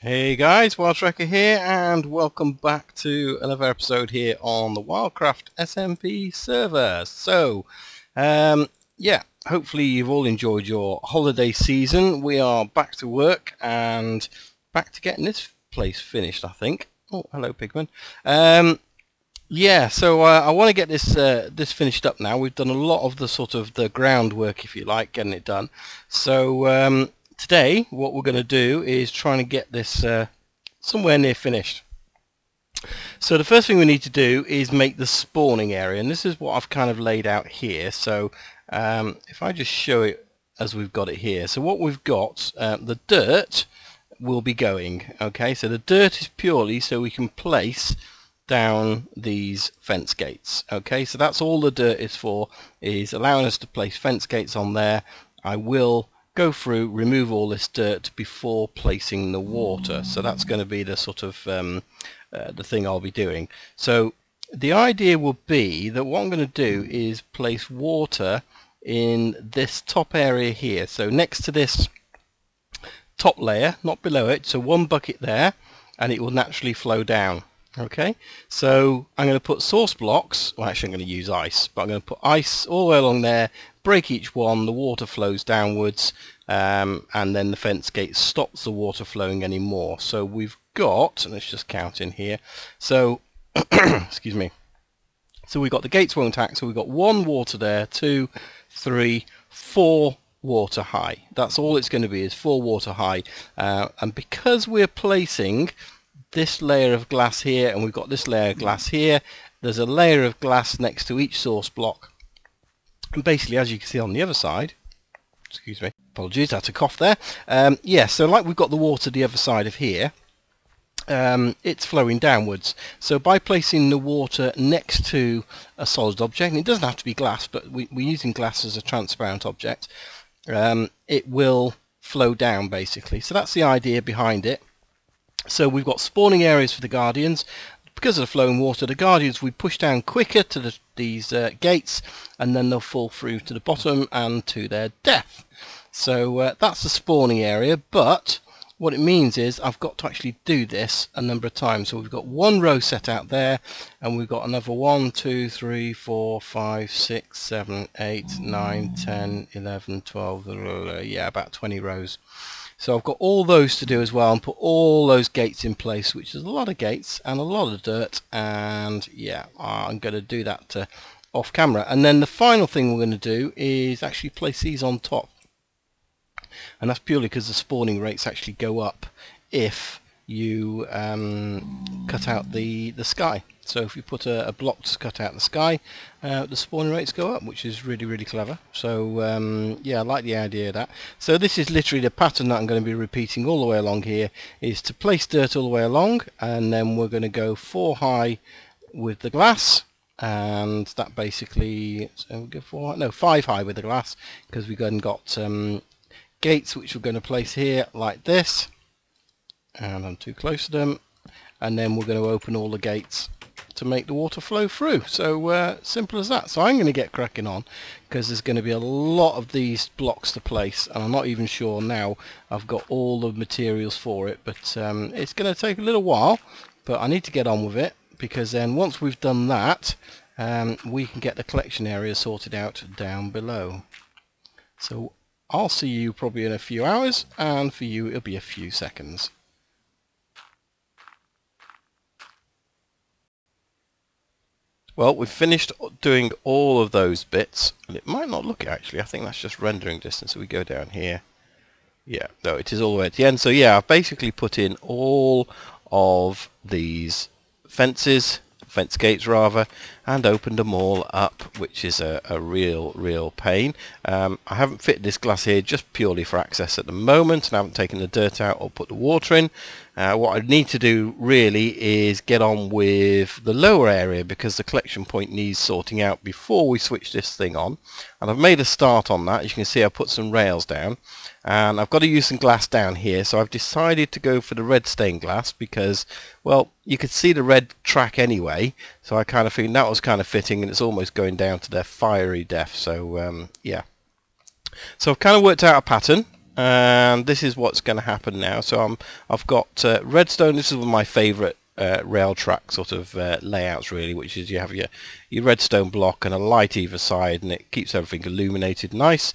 Hey guys, WildTracker here, and welcome back to another episode here on the WildCraft SMP server. So, yeah, hopefully you've all enjoyed your holiday season. We are back to work and back to getting this place finished, I think. Oh, hello, Pigman. Yeah, so I want to get this finished up now. We've done a lot of the groundwork, if you like, getting it done. So today, what we're going to do is trying to get this somewhere near finished. So the first thing we need to do is make the spawning area, and this is what I've kind of laid out here. So if I just show it as we've got it here. So what we've got, the dirt will be going. Okay, so the dirt is purely so we can place down these fence gates. Okay, so that's all the dirt is for, is allowing us to place fence gates on there. I will go through, remove all this dirt before placing the water. So that's going to be the the thing I'll be doing. So the idea will be that what I'm going to do is place water in this top area here. So next to this top layer, not below it. So one bucket there, and it will naturally flow down. Okay, so I'm going to put source blocks, well actually I'm going to use ice, but I'm going to put ice all the way along there, break each one, the water flows downwards, and then the fence gate stops the water flowing anymore. So we've got, let's just count in here, so, excuse me, so we've got the gates won't act, so we've got one water there, 2, 3, 4 water high. That's all it's going to be, is 4 water high, and because we're placing this layer of glass here and we've got this layer of glass here, there's a layer of glass next to each source block, and basically as you can see on the other side, excuse me, apologies, I had to cough there, yeah, so like we've got the water the other side of here, it's flowing downwards. So by placing the water next to a solid object, and it doesn't have to be glass, but we're using glass as a transparent object, it will flow down basically. So that's the idea behind it. So we've got spawning areas for the guardians. Because of the flowing water, the guardians we push down quicker to these gates, and then they'll fall through to the bottom and to their death. So that's the spawning area, but what it means is I've got to actually do this a number of times. So we've got one row set out there, and we've got another 1, 2, 3, 4, 5, 6, 7, 8, 9, 10, 11, 12, yeah, about 20 rows. So I've got all those to do as well, and put all those gates in place, which is a lot of gates and a lot of dirt, and yeah, I'm going to do that off camera. And then the final thing we're going to do is actually place these on top, and that's purely because the spawning rates actually go up if you cut out the sky. So if you put a block to cut out the sky, the spawning rates go up, which is really clever. So yeah, I like the idea of that. So this is literally the pattern that I'm going to be repeating all the way along here, is to place dirt all the way along, and then we're going to go 4 high with the glass, and that basically, so we'll go 4 high, no, 5 high with the glass, because we've got gates which we're going to place here like this, and I'm too close to them, and then we're going to open all the gates to make the water flow through. So simple as that. So I'm going to get cracking on, because there's going to be a lot of these blocks to place, and I'm not even sure now I've got all the materials for it, but it's going to take a little while, but I need to get on with it, because then once we've done that, we can get the collection area sorted out down below. So I'll see you probably in a few hours, and for you it'll be a few seconds. Well, we've finished doing all of those bits, and it might not look it actually. I think that's just rendering distance. So we go down here. Yeah, no, it is all the way at the end. So yeah, I've basically put in all of these fence gates rather, and opened them all up, which is a real pain. I haven't fitted this glass here just purely for access at the moment, and I haven't taken the dirt out or put the water in. What I need to do really is get on with the lower area, because the collection point needs sorting out before we switch this thing on, and I've made a start on that. As you can see, I've put some rails down, and I've got to use some glass down here, so I've decided to go for the red stained glass because, well, you could see the red track anyway, so I kind of think that was kind of fitting, and it's almost going down to their fiery death. So yeah, so I've kind of worked out a pattern. and this is what's going to happen now. So I've got redstone. This is one of my favourite rail track sort of layouts, really, which is you have your redstone block and a light either side, and it keeps everything illuminated nice,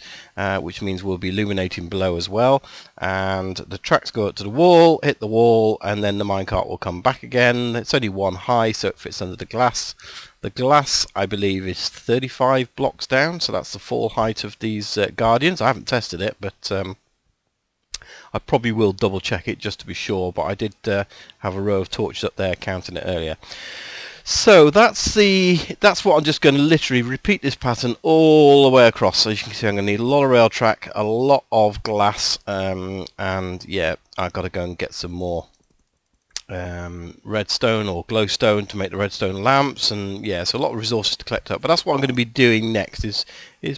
which means we'll be illuminating below as well. And the tracks go up to the wall, hit the wall, and then the minecart will come back again. It's only one high, so it fits under the glass. The glass, I believe, is 35 blocks down, so that's the full height of these guardians. I haven't tested it, but I probably will double check it just to be sure, but I did have a row of torches up there counting it earlier. So that's what I'm just going to literally repeat this pattern all the way across. So as you can see, I'm going to need a lot of rail track, a lot of glass, and yeah, I've got to go and get some more redstone or glowstone to make the redstone lamps, and yeah, so a lot of resources to collect up. But that's what I'm going to be doing next, is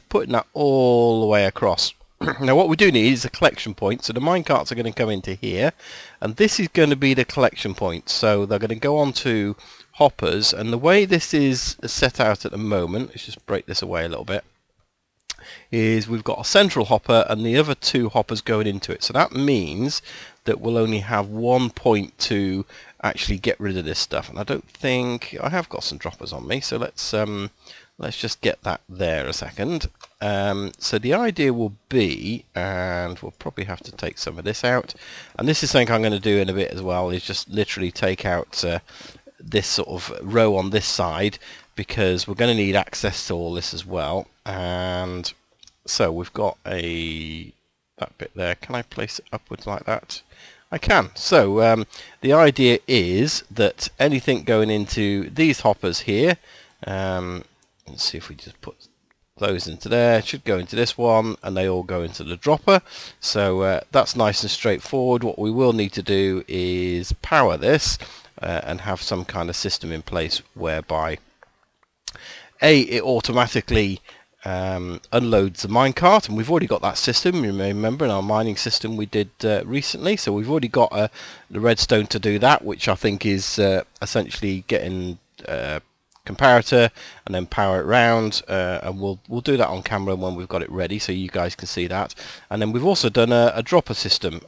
putting that all the way across. Now what we do need is a collection point, so the minecarts are going to come into here, and this is going to be the collection point. So they're going to go on to hoppers, and the way this is set out at the moment, let's just break this away a little bit, is we've got a central hopper and the other two hoppers going into it. So that means that we'll only have one point to actually get rid of this stuff, and I don't think I have got some droppers on me, so let's just get that there a second. So the idea will be, and we'll probably have to take some of this out, and this is something I'm going to do in a bit as well, is just literally take out this sort of row on this side, because we're going to need access to all this as well. And so we've got that bit there. Can I place it upwards like that? I can. So the idea is that anything going into these hoppers here, let's see if we just put those into there, it should go into this one, and they all go into the dropper. So that's nice and straightforward. What we will need to do is power this and have some kind of system in place whereby it automatically unloads the minecart, and we've already got that system. You may remember in our mining system we did recently, so we've already got the redstone to do that, which I think is essentially getting comparator and then power it round, and we'll do that on camera when we've got it ready, so you guys can see that. And then we've also done a dropper system,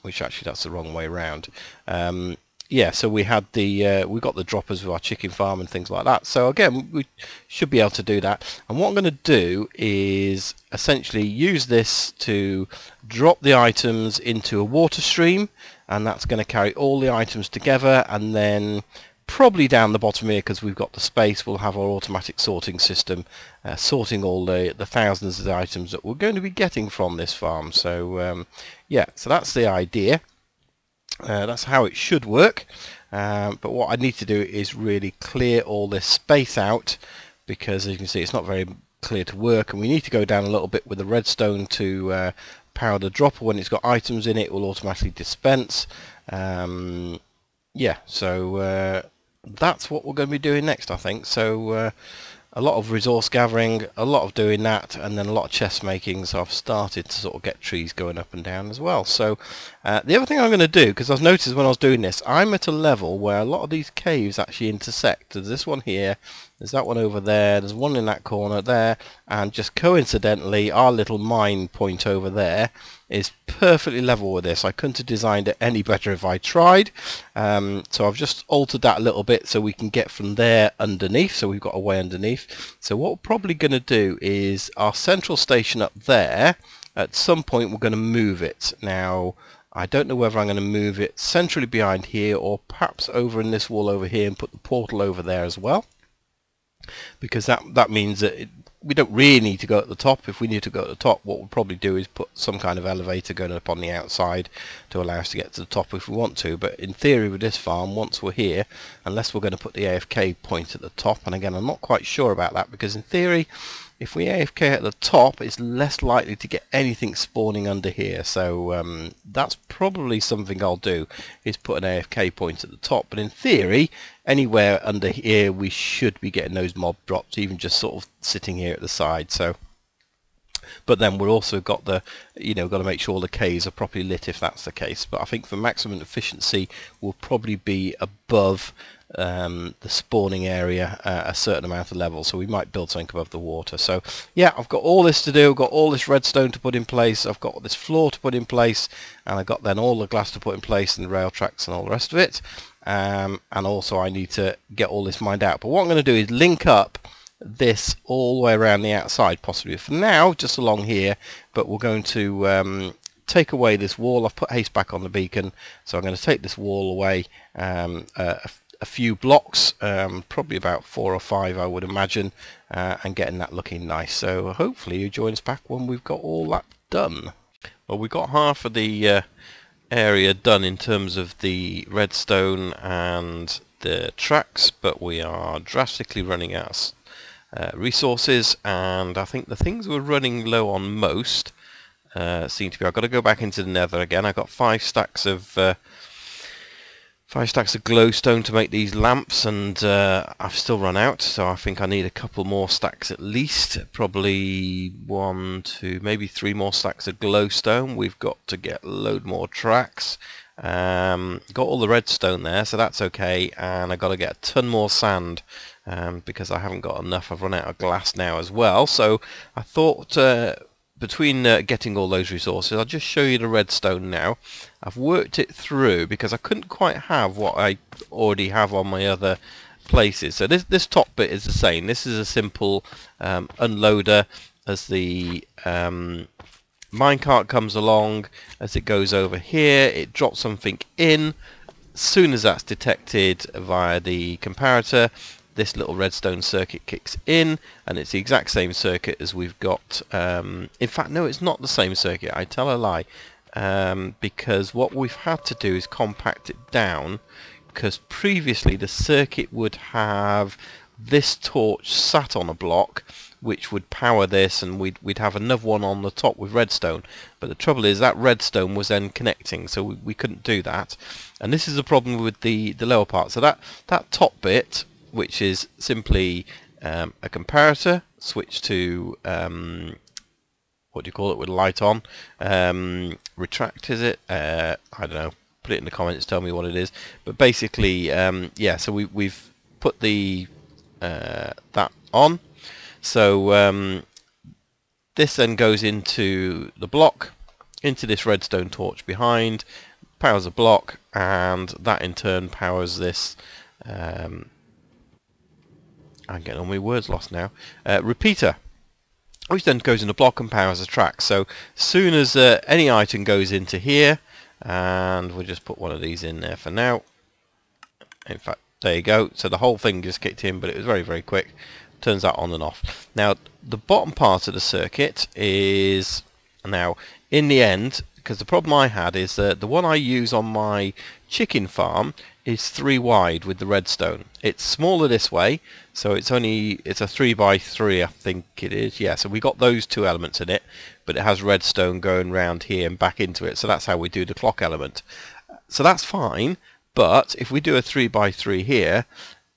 which actually that's the wrong way around. Yeah, so we had we got the droppers with our chicken farm and things like that. So again, we should be able to do that. And what I'm going to do is essentially use this to drop the items into a water stream, and that's going to carry all the items together, and then probably down the bottom here, because we've got the space, we'll have our automatic sorting system sorting all the thousands of items that we're going to be getting from this farm. So yeah, so that's the idea. That's how it should work, but what I need to do is really clear all this space out, because as you can see it's not very clear to work, and we need to go down a little bit with the redstone to power the dropper. When it's got items in it, it will automatically dispense. Yeah, so that's what we're going to be doing next, I think. So a lot of resource gathering, a lot of doing that, and then a lot of chest making. So I've started to sort of get trees going up and down as well. So the other thing I'm going to do, because I've noticed when I was doing this, I'm at a level where a lot of these caves actually intersect. There's this one here, there's that one over there, there's one in that corner there, and just coincidentally our little mine point over there is perfectly level with this. I couldn't have designed it any better if I tried. So I've just altered that a little bit so we can get from there underneath, so we've got a way underneath. So what we're probably going to do is our central station up there, at some point we're going to move it. Now I don't know whether I'm going to move it centrally behind here, or perhaps over in this wall over here and put the portal over there as well, because that means that we don't really need to go at the top. If we need to go at the top, what we'll probably do is put some kind of elevator going up on the outside to allow us to get to the top if we want to. But in theory with this farm, once we're here, unless we're going to put the AFK point at the top, and again I'm not quite sure about that, because in theory if we AFK at the top it's less likely to get anything spawning under here. So that's probably something I'll do, is put an AFK point at the top. But in theory anywhere under here we should be getting those mob drops, even just sort of sitting here at the side. So But then we've also got the, got to make sure the Ks are properly lit if that's the case. But I think for maximum efficiency, we'll probably be above the spawning area a certain amount of level, so we might build something above the water. So yeah, I've got all this to do. I've got all this redstone to put in place. I've got this floor to put in place, and I've got then all the glass to put in place and the rail tracks and all the rest of it. And also I need to get all this mined out. But what I'm going to do is link up this all the way around the outside, possibly for now just along here, but we're going to take away this wall. I've put haste back on the beacon, so I'm going to take this wall away a few blocks, probably about 4 or 5 I would imagine, and getting that looking nice. So hopefully you join us back when we've got all that done. Well, we've got half of the area done in terms of the redstone and the tracks, but we are drastically running out of resources, and I think the things we're running low on most seem to be, I've got to go back into the nether again. I've got 5 stacks of glowstone to make these lamps, and I've still run out, so I think I need a couple more stacks at least, probably 1, 2, maybe 3 more stacks of glowstone. We've got to get a load more tracks. Got all the redstone there, so that's okay, and I've got to get a ton more sand because I haven't got enough. I've run out of glass now as well, so I thought between getting all those resources, I'll just show you the redstone now. I've worked it through because I couldn't quite have what I already have on my other places. So this top bit is the same. This is a simple unloader. As the minecart comes along, as it goes over here, it drops something in. As soon as that's detected via the comparator, this little redstone circuit kicks in, and it's the exact same circuit as we've got. In fact, no, it's not the same circuit. I tell a lie, because what we've had to do is compact it down, because previously the circuit would have this torch sat on a block which would power this, and we'd have another one on the top with redstone. But the trouble is that redstone was then connecting, so we couldn't do that. And this is the problem with the lower part. So that top bit, which is simply a comparator, switch to what do you call it with light on, retract is it? I don't know, put it in the comments, tell me what it is. But basically yeah, so we've put the that on, so this then goes into the block, into this redstone torch behind, powers a block, and that in turn powers this I'm getting all my words lost now. Repeater, which then goes in the block and powers the track. So as soon as any item goes into here, and we'll just put one of these in there for now. In fact, there you go. So the whole thing just kicked in, but it was very, very quick. Turns that on and off. Now, the bottom part of the circuit is now, in the end, because the problem I had is that the one I use on my chicken farm is 3 wide with the redstone. It's smaller this way, so it's a 3 by 3, I think it is. Yeah, so we got those 2 elements in it, but it has redstone going round here and back into it, so that's how we do the clock element. So that's fine, but if we do a 3 by 3 here,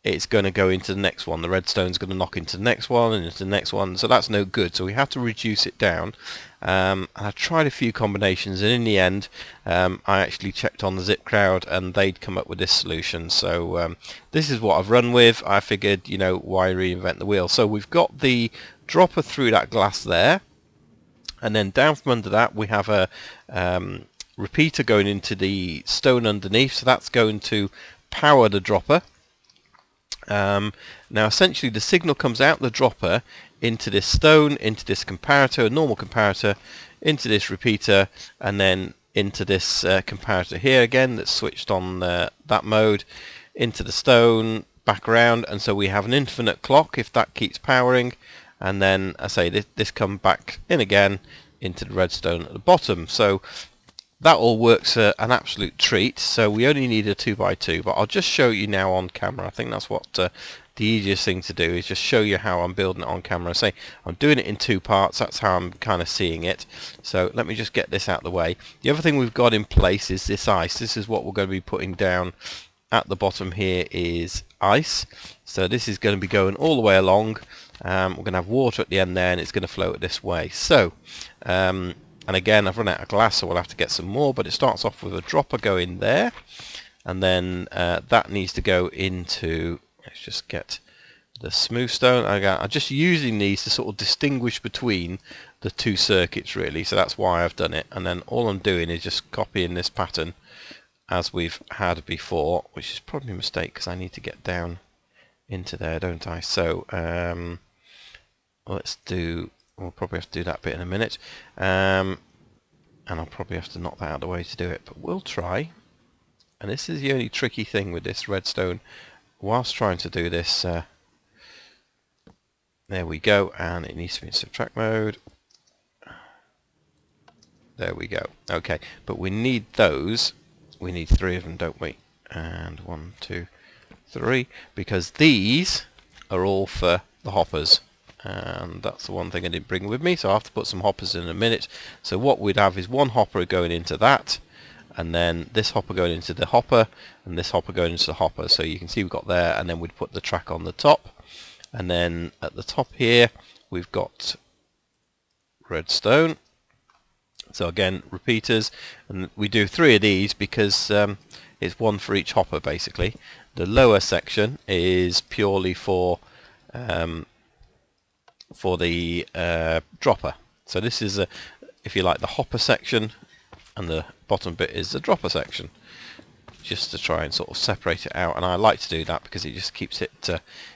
it's going to go into the next one. The redstone's going to knock into the next one and into the next one, so that's no good. So we have to reduce it down. And I tried a few combinations, and in the end I actually checked on the Zip crowd and they'd come up with this solution. So this is what I've run with. I figured, you know, why reinvent the wheel? So we've got the dropper through that glass there, and then down from under that we have a repeater going into the stone underneath, so that's going to power the dropper. Now essentially the signal comes out the dropper into this stone, into this comparator, a normal comparator, into this repeater, and then into this comparator here again that's switched on that mode, into the stone, back around, and so we have an infinite clock if that keeps powering. And then I say this comes back in again into the redstone at the bottom. So that all works an absolute treat. So we only need a 2 by 2, but I'll just show you now on camera. I think that's what the easiest thing to do is just show you how I'm building it on camera. Say I'm doing it in 2 parts. That's how I'm kind of seeing it. So let me just get this out of the way. The other thing we've got in place is this ice. This is what we're going to be putting down at the bottom here is ice. So this is going to be going all the way along We're going to have water at the end there, and it's going to float this way. So, and again, I've run out of glass, so we'll have to get some more, but it starts off with a dropper going there, and then that needs to go into, let's just get the smooth stone. I'm just using these to sort of distinguish between the two circuits, really, so that's why I've done it. And then all I'm doing is just copying this pattern as we've had before, which is probably a mistake because I need to get down into there, don't I? So we'll probably have to do that bit in a minute, and I'll probably have to knock that out of the way to do it, but we'll try. And this is the only tricky thing with this redstone whilst trying to do this. There we go, and it needs to be in subtract mode. There we go. Okay, but we need those. We need 3 of them, don't we? And 1, 2, 3, because these are all for the hoppers, and that's the one thing I didn't bring with me, so I have to put some hoppers in a minute. So what we'd have is one hopper going into that, and then this hopper going into the hopper, and this hopper going into the hopper. So you can see we've got there, and then we'd put the track on the top, and then at the top here we've got redstone. So again, repeaters, and we do 3 of these because it's 1 for each hopper basically. The lower section is purely for the dropper. So this is if you like, the hopper section, and the bottom bit is the dropper section, just to try and sort of separate it out. And I like to do that because it just keeps it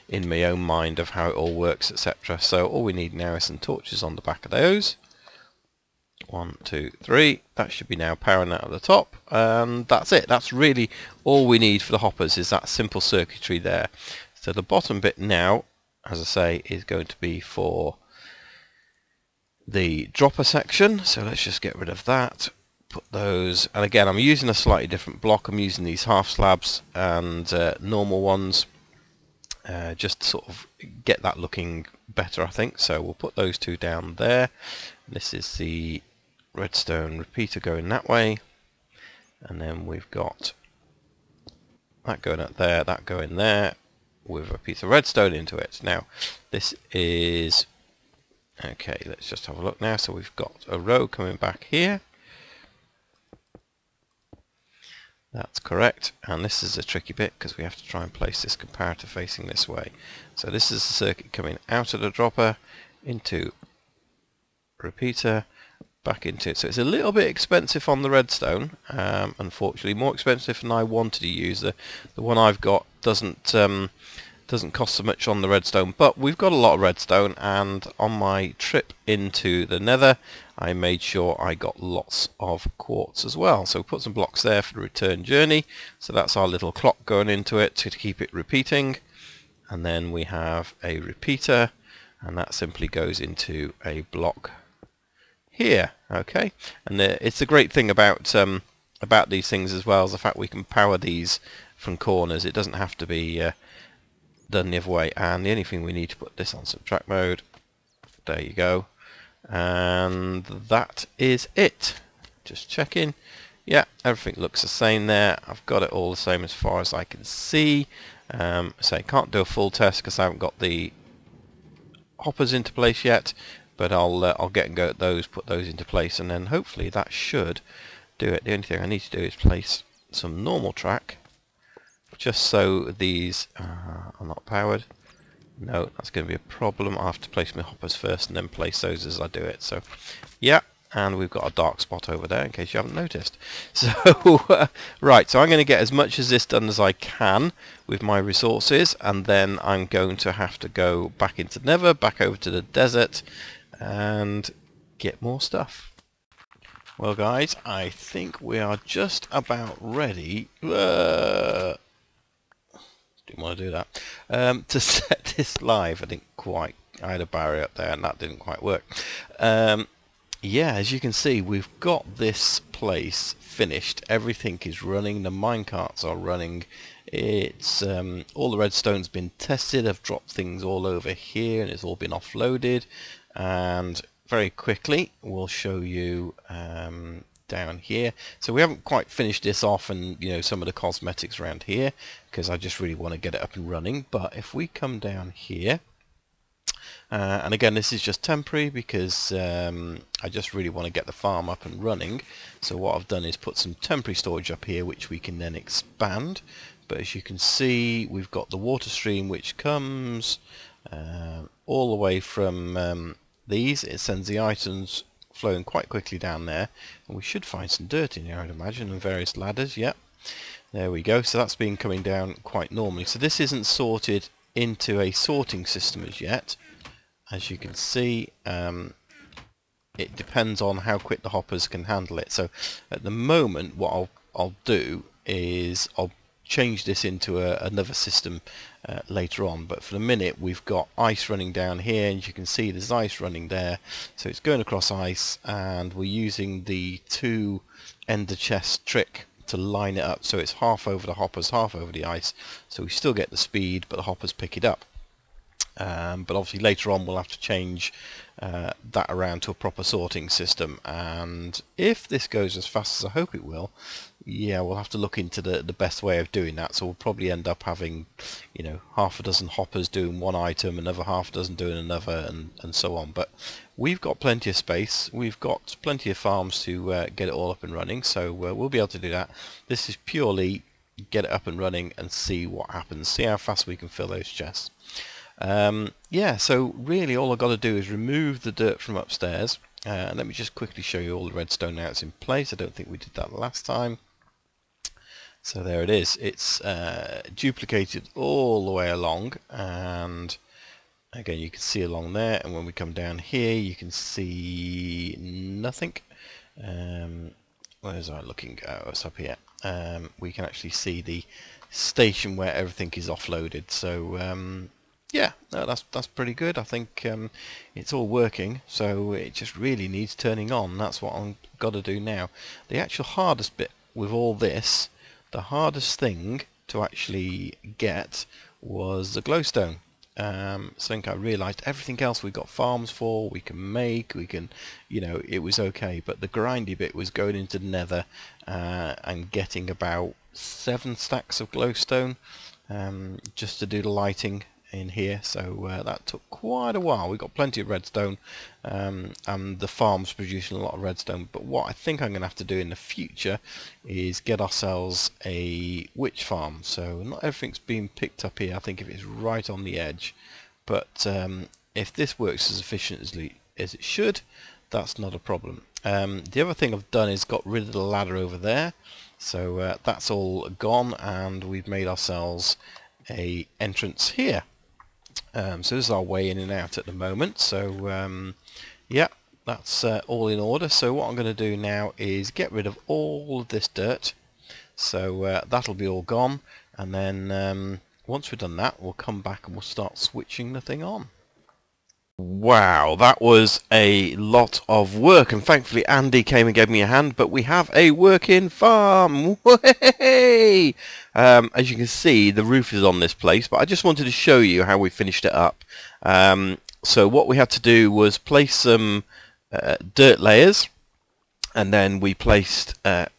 in my own mind of how it all works, etc. So all we need now is some torches on the back of those. 1, 2, 3. That should be now powering out at the top, and that's it. That's really all we need for the hoppers, is that simple circuitry there. So the bottom bit now, as I say, is going to be for the dropper section. So let's just get rid of that, put those, and again I'm using a slightly different block. I'm using these half slabs and normal ones, just to sort of get that looking better, I think. So we'll put those 2 down there. This is the redstone repeater going that way, and then we've got that going up there, that going there, with a piece of redstone into it. Now this is okay, let's just have a look now. So we've got a row coming back here, that's correct, and this is a tricky bit because we have to try and place this comparator facing this way. So this is the circuit coming out of the dropper into repeater, back into it. So it's a little bit expensive on the redstone, unfortunately, more expensive than I wanted to use. The one I've got doesn't cost so much on the redstone, but we've got a lot of redstone, and on my trip into the nether I made sure I got lots of quartz as well. So we put some blocks there for the return journey, so that's our little clock going into it to keep it repeating. And then we have a repeater, and that simply goes into a block here. Okay, and it's a great thing about these things as well, is the fact we can power these from corners. It doesn't have to be done the other way. And the only thing we need to put this on subtract mode. There you go, and that is it. Just checking. Yeah, everything looks the same there. I've got it all the same as far as I can see. So I can't do a full test because I haven't got the hoppers into place yet, but I'll get and go at those, put those into place, and then hopefully that should do it. The only thing I need to do is place some normal track, just so these are not powered. No, that's going to be a problem. I have to place my hoppers first and then place those as I do it. So yeah, and we've got a dark spot over there in case you haven't noticed. So right, so I'm going to get as much as this done as I can with my resources, and then I'm going to have to go back into Nether, back over to the desert, and get more stuff. Well guys, I think we are just about ready. Didn't want to do that. To set this live. I had a barrier up there and that didn't quite work. Yeah, as you can see, we've got this place finished. Everything is running. The minecarts are running. It's all the redstone's been tested. I've dropped things all over here and it's all been offloaded. And very quickly we'll show you down here. So we haven't quite finished this off, and some of the cosmetics around here, because I just really want to get it up and running. But if we come down here, And again, this is just temporary because I just really want to get the farm up and running. So what I've done is put some temporary storage up here which we can then expand. But as you can see, we've got the water stream which comes all the way from these. It sends the items flowing quite quickly down there, and we should find some dirt in here, I'd imagine, and various ladders. Yep, there we go. So that's been coming down quite normally. So this isn't sorted into a sorting system as yet. As you can see, it depends on how quick the hoppers can handle it. So at the moment, what I'll do is I'll change this into another system later on, but for the minute we've got ice running down here, and you can see there's ice running there, so it's going across ice, and we're using the 2 ender chest trick to line it up so it's half over the hoppers, half over the ice, so we still get the speed but the hoppers pick it up. But obviously later on we'll have to change that around to a proper sorting system, and if this goes as fast as I hope it will, yeah, we'll have to look into the best way of doing that. So we'll probably end up having, you know, half a dozen hoppers doing one item, another half a dozen doing another, and so on. But we've got plenty of space, we've got plenty of farms to get it all up and running, so we'll be able to do that. This is purely get it up and running and see what happens, see how fast we can fill those chests. Yeah, so really all I've got to do is remove the dirt from upstairs. Let me just quickly show you all the redstone now it's in place. I don't think we did that last time. So there it is. It's duplicated all the way along, and again you can see along there, and when we come down here you can see nothing. Where's I looking? Oh, it's up here. We can actually see the station where everything is offloaded. So yeah, no, that's pretty good. I think it's all working, so it just really needs turning on. That's what I've got to do now. The actual hardest bit with all this, the hardest thing to actually get, was the glowstone. Something I realised, everything else we've got farms for, we can make, we can, you know, it was okay, but the grindy bit was going into the nether and getting about 7 stacks of glowstone just to do the lighting in here. So that took quite a while. We got plenty of redstone, and the farm's producing a lot of redstone, but what I think I'm going to have to do in the future is get ourselves a witch farm. So not everything's being picked up here. I think if it's right on the edge, but if this works as efficiently as it should, that's not a problem. The other thing I've done is got rid of the ladder over there, so that's all gone, and we've made ourselves a entrance here. So this is our way in and out at the moment. So yeah, that's all in order. So what I'm going to do now is get rid of all of this dirt. So that'll be all gone, and then once we've done that, we'll come back and we'll start switching the thing on. Wow, that was a lot of work, and thankfully Andy came and gave me a hand, but we have a working farm. Way! As you can see, the roof is on this place, but I just wanted to show you how we finished it up. So what we had to do was place some dirt layers, and then we placed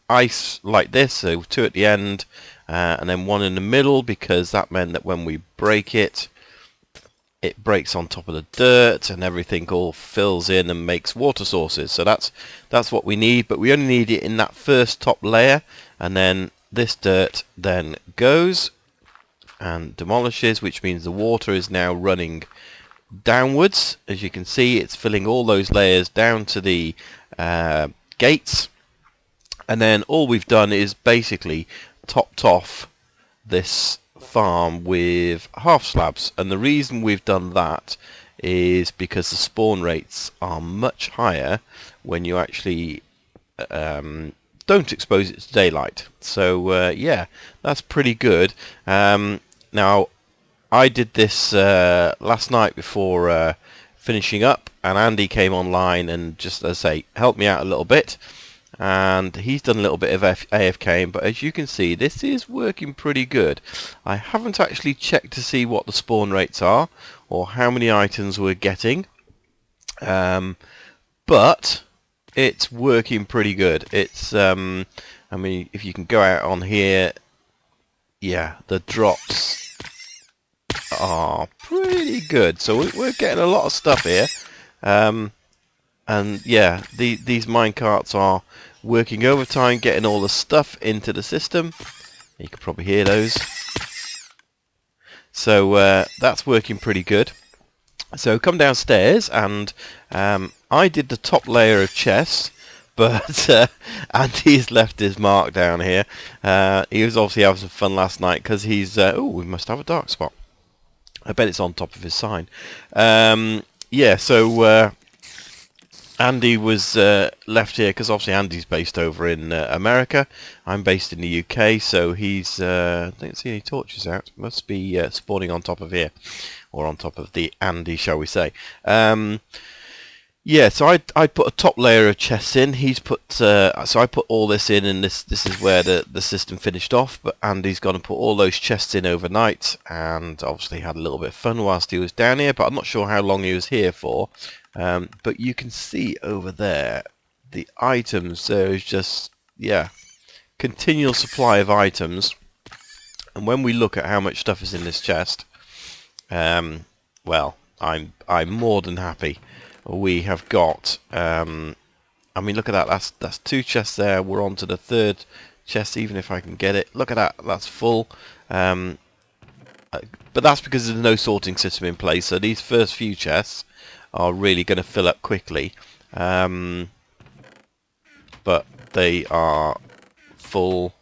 ice like this, so 2 at the end, and then 1 in the middle, because that meant that when we break it, it breaks on top of the dirt and everything all fills in and makes water sources. So that's what we need, but we only need it in that first top layer, and then this dirt then goes and demolishes, which means the water is now running downwards. As you can see, it's filling all those layers down to the gates, and then all we've done is basically topped off this farm with half slabs, and the reason we've done that is because the spawn rates are much higher when you actually don't expose it to daylight. So yeah, that's pretty good. Now I did this last night before finishing up, and Andy came online and, just as I say, helped me out a little bit, and he's done a little bit of AFKing, but as you can see, this is working pretty good. I haven't actually checked to see what the spawn rates are or how many items we're getting, but it's working pretty good. It's I mean, if you can go out on here, yeah, the drops are pretty good. So we're getting a lot of stuff here. And yeah, these minecarts are working overtime, getting all the stuff into the system. You can probably hear those. So that's working pretty good. So come downstairs, and I did the top layer of chests, but Andy's left his mark down here. He was obviously having some fun last night because he's... oh, we must have a dark spot. I bet it's on top of his sign. Yeah, so Andy was left here because obviously Andy's based over in America. I'm based in the UK, so he's... I don't see any torches out. Must be spawning on top of here. Or on top of the Andy, shall we say. Yeah, so I put a top layer of chests in. He's put... so I put all this in, and this is where the system finished off. But Andy's gone to put all those chests in overnight, and obviously had a little bit of fun whilst he was down here. But I'm not sure how long he was here for. But you can see over there, the items. There's just, yeah, continual supply of items. And when we look at how much stuff is in this chest... well, I'm more than happy. We have got, I mean, look at that. That's 2 chests there. We're on to the 3rd chest, even if I can get it. Look at that. That's full. But that's because there's no sorting system in place. So these first few chests are really going to fill up quickly. But they are full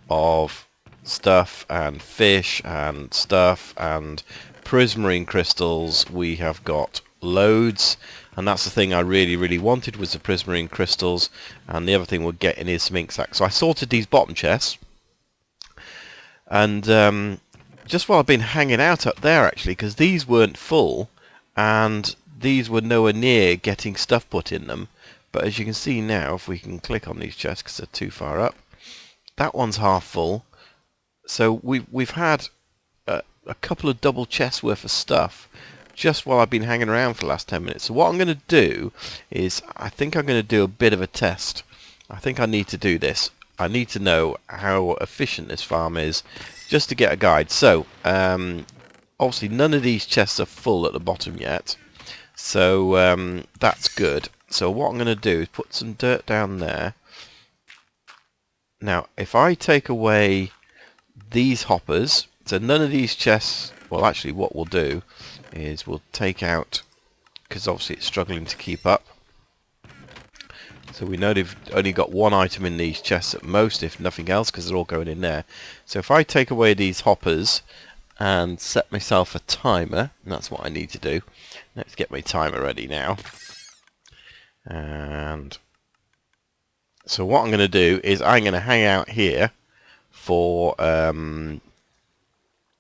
of stuff and fish and stuff and prismarine crystals. We have got loads, and that's the thing I really wanted, was the prismarine crystals, and the other thing we're getting is some ink sacs. So I sorted these bottom chests, and just while I've been hanging out up there actually, because these weren't full and these were nowhere near getting stuff put in them. But as you can see now, if we can click on these chests because they're too far up, that one's half full. So we've had a couple of double chests worth of stuff just while I've been hanging around for the last 10 minutes. So what I'm going to do is, I think I'm going to do a bit of a test. I think I need to do this. I need to know how efficient this farm is, just to get a guide. So obviously none of these chests are full at the bottom yet, so that's good. So what I'm going to do is put some dirt down there. Now if I take away these hoppers, so none of these chests, well actually what we'll do is we'll take out, because obviously it's struggling to keep up, so we know they've only got 1 item in these chests at most, if nothing else, because they're all going in there. So if I take away these hoppers and set myself a timer, and that's what I need to do. Let's get my timer ready now. And so what I'm going to do is I'm going to hang out here for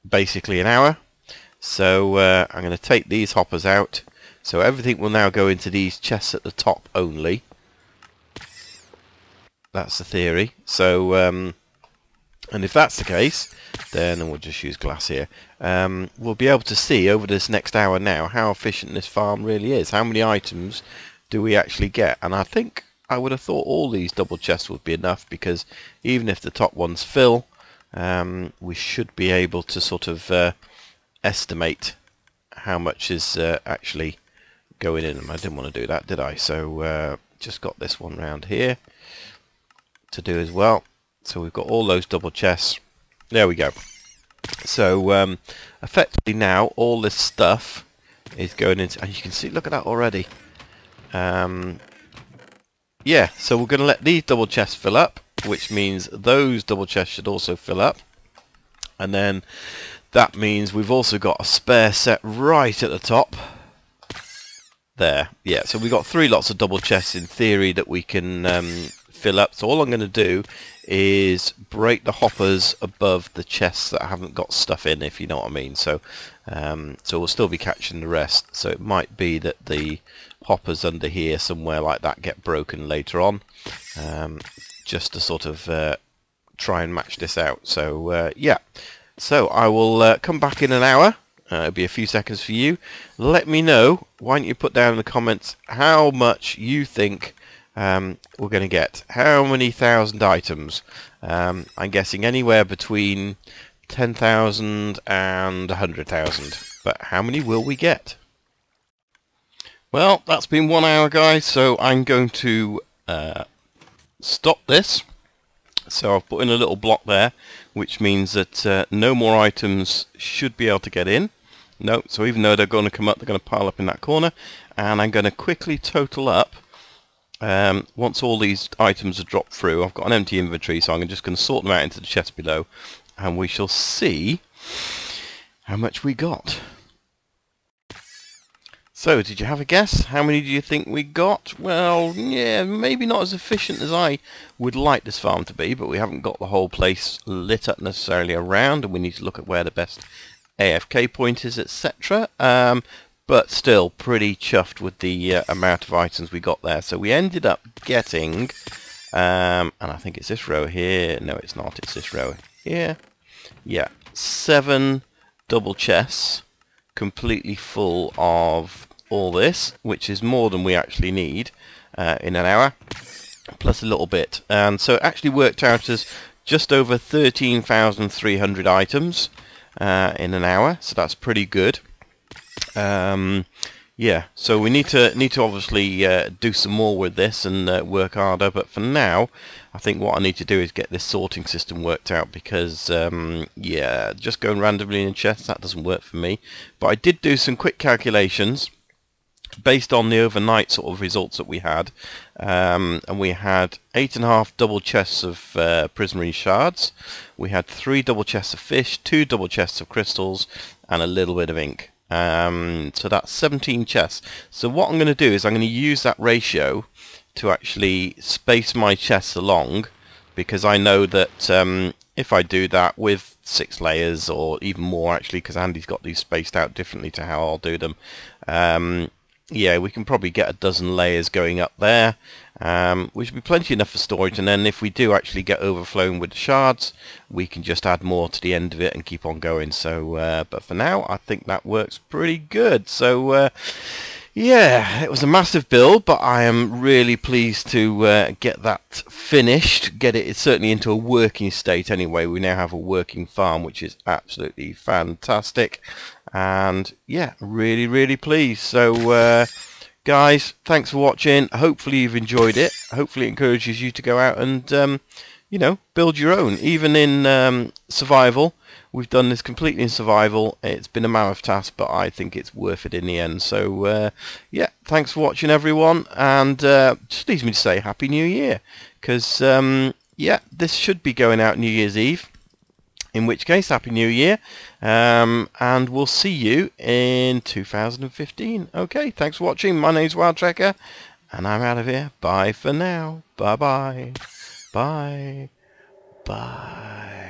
basically an hour. So I'm going to take these hoppers out. So everything will now go into these chests at the top only. That's the theory. So and if that's the case, then we'll just use glass here. We'll be able to see over this next hour now how efficient this farm really is. How many items do we actually get? And I think I would have thought all these double chests would be enough, because even if the top ones fill, we should be able to sort of estimate how much is actually going in them. I didn't want to do that, did I? So just got this one round here to do as well. So we've got all those double chests. There we go. So effectively now all this stuff is going into, and you can see, look at that already. Yeah, so we're going to let these double chests fill up, which means those double chests should also fill up. And then that means we've also got a spare set right at the top. There, yeah, so we've got 3 lots of double chests in theory that we can fill up. So all I'm going to do is break the hoppers above the chests that haven't got stuff in, if you know what I mean. So so we'll still be catching the rest. So it might be that the hoppers under here somewhere like that get broken later on, just to sort of try and match this out. So yeah, so I will come back in an hour. It'll be a few seconds for you. Let me know, why don't you put down in the comments how much you think we're going to get. How many thousand items? I'm guessing anywhere between 10,000 and 100,000. But how many will we get? Well, that's been 1 hour, guys, so I'm going to stop this. So I've put in a little block there, which means that no more items should be able to get in. No, so even though they're going to come up, they're going to pile up in that corner. And I'm going to quickly total up. Once all these items are dropped through, I've got an empty inventory, so I'm just going to sort them out into the chest below. And we shall see how much we got. So, did you have a guess? How many do you think we got? Well, yeah, maybe not as efficient as I would like this farm to be, but we haven't got the whole place lit up necessarily around, and we need to look at where the best AFK point is, etc. But still, pretty chuffed with the amount of items we got there. So we ended up getting, and I think it's this row here. No, it's not. It's this row here. Yeah, 7 double chests, completely full of all this, which is more than we actually need in an hour, plus a little bit. And so it actually worked out as just over 13,300 items in an hour, so that's pretty good. Yeah, so we need to obviously do some more with this and work harder, but for now I think what I need to do is get this sorting system worked out, because yeah, just going randomly in chests, that doesn't work for me. But I did do some quick calculations based on the overnight sort of results that we had, and we had 8.5 double chests of prismarine shards, we had 3 double chests of fish, 2 double chests of crystals, and a little bit of ink. So that's 17 chests. So what I'm going to do is I'm going to use that ratio to actually space my chests along, because I know that if I do that with 6 layers, or even more actually, because Andy's got these spaced out differently to how I'll do them, yeah, we can probably get a dozen layers going up there, which would be plenty enough for storage. And then if we do actually get overflown with the shards, we can just add more to the end of it and keep on going. So but for now I think that works pretty good. So yeah, it was a massive build, but I am really pleased to get that finished, get it certainly into a working state anyway. We now have a working farm, which is absolutely fantastic. And yeah, really pleased. So guys, thanks for watching. Hopefully you've enjoyed it. Hopefully it encourages you to go out and you know, build your own, even in survival. We've done this completely in survival. It's been a mammoth task, but I think it's worth it in the end. So yeah, thanks for watching everyone, and just leaves me to say Happy New Year, because yeah, this should be going out New Year's Eve, in which case Happy New Year, and we'll see you in 2015. Okay, thanks for watching. My name's WildTrekker, and I'm out of here. Bye for now. Bye bye. Bye. Bye.